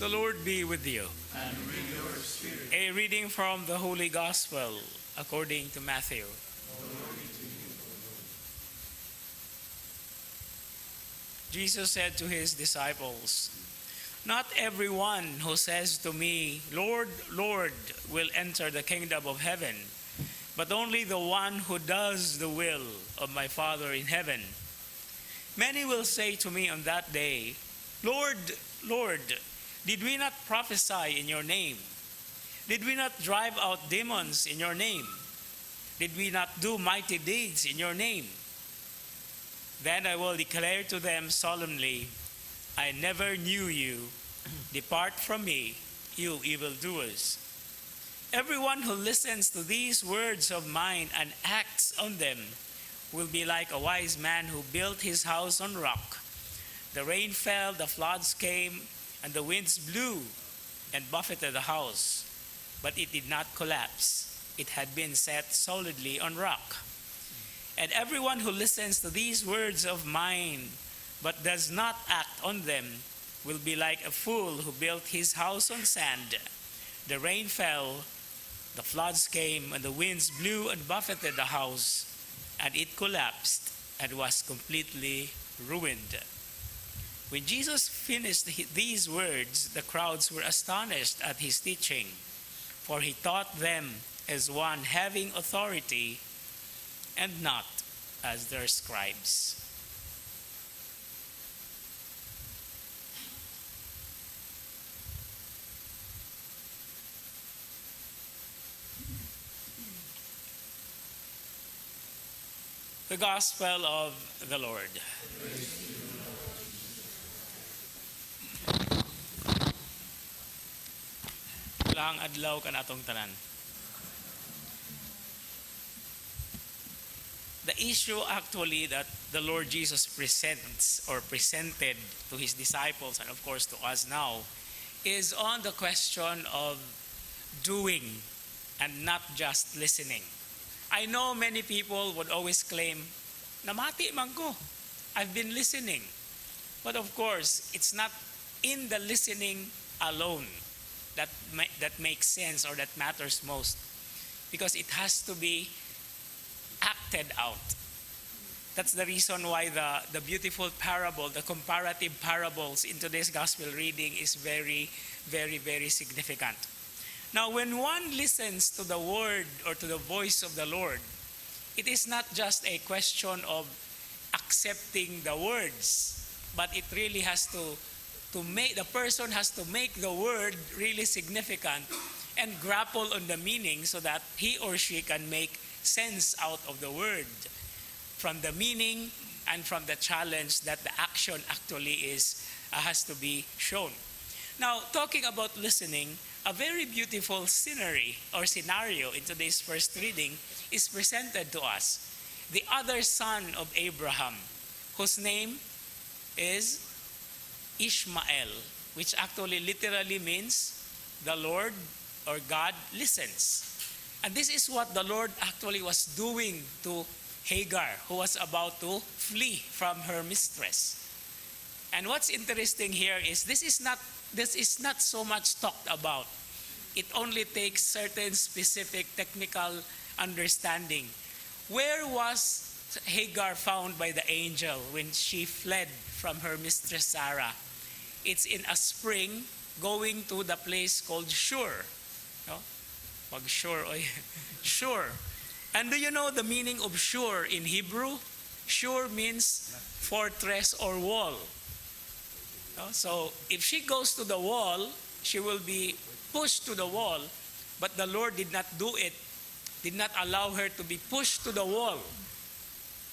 The Lord be with you. And with your spirit. A reading from the Holy Gospel according to Matthew. Glory to you, O Lord. Jesus said to his disciples, "Not everyone who says to me, 'Lord, Lord,' will enter the kingdom of heaven, but only the one who does the will of my Father in heaven. Many will say to me on that day, 'Lord, Lord, did we not prophesy in your name? Did we not drive out demons in your name? Did we not do mighty deeds in your name?' Then I will declare to them solemnly, 'I never knew you. Depart from me, you evildoers.' Everyone who listens to these words of mine and acts on them will be like a wise man who built his house on rock. The rain fell, the floods came, and the winds blew and buffeted the house, but it did not collapse. It had been set solidly on rock. And everyone who listens to these words of mine but does not act on them will be like a fool who built his house on sand. The rain fell, the floods came, and the winds blew and buffeted the house, and it collapsed and was completely ruined." When Jesus finished these words, the crowds were astonished at his teaching, for he taught them as one having authority and not as their scribes. The Gospel of the Lord. Lang adlaw kan atong tanan. The issue actually that the Lord Jesus presents or presented to his disciples and of course to us now is on the question of doing and not just listening. I know many people would always claim, "Namati man ko, I've been listening." But of course, it's not in the listening alone that makes sense or that matters most, because it has to be acted out. That's the reason why the beautiful parable, the comparative parables in today's gospel reading is very, very, very significant. Now, when one listens to the word or to the voice of the Lord, it is not just a question of accepting the words, but it really has to make, the person has to make the word really significant and grapple on the meaning so that he or she can make sense out of the word from the meaning and from the challenge that the action actually has to be shown. Now, talking about listening, a very beautiful scenery or scenario in today's first reading is presented to us. The other son of Abraham, whose name is Ishmael, which actually literally means the Lord or God listens. And this is what the Lord actually was doing to Hagar, who was about to flee from her mistress. And what's interesting here is this is not so much talked about. It only takes certain specific technical understanding. Where was Hagar found by the angel when she fled from her mistress Sarah? It's in a spring going to the place called Shur. No? Shur. Shur. And do you know the meaning of Shur in Hebrew? Shur means fortress or wall. No? So if she goes to the wall, she will be pushed to the wall. But the Lord did not do it, did not allow her to be pushed to the wall.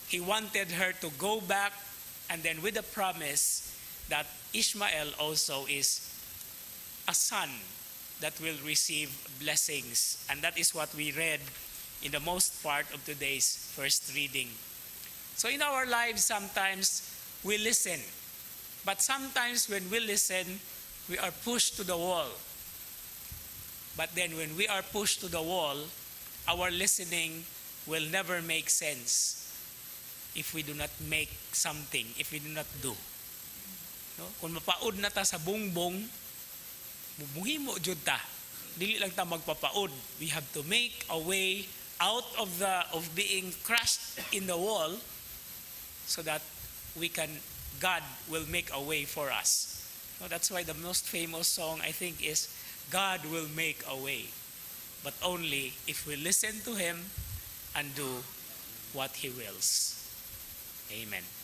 He wanted her to go back, and then with the promise that Ishmael also is a son that will receive blessings. And that is what we read in the most part of today's first reading. So in our lives, sometimes we listen. But sometimes when we listen, we are pushed to the wall. But then when we are pushed to the wall, our listening will never make sense if we do not make something, if we do not do. No? Kung mapaod na ta sa bungbong, muhimo jud ta. Dili lang ta magpapaud. We have to make a way out of being crushed in the wall so that God will make a way for us. So that's why the most famous song I think is God will make a way. But only if we listen to Him and do what He wills. Amen.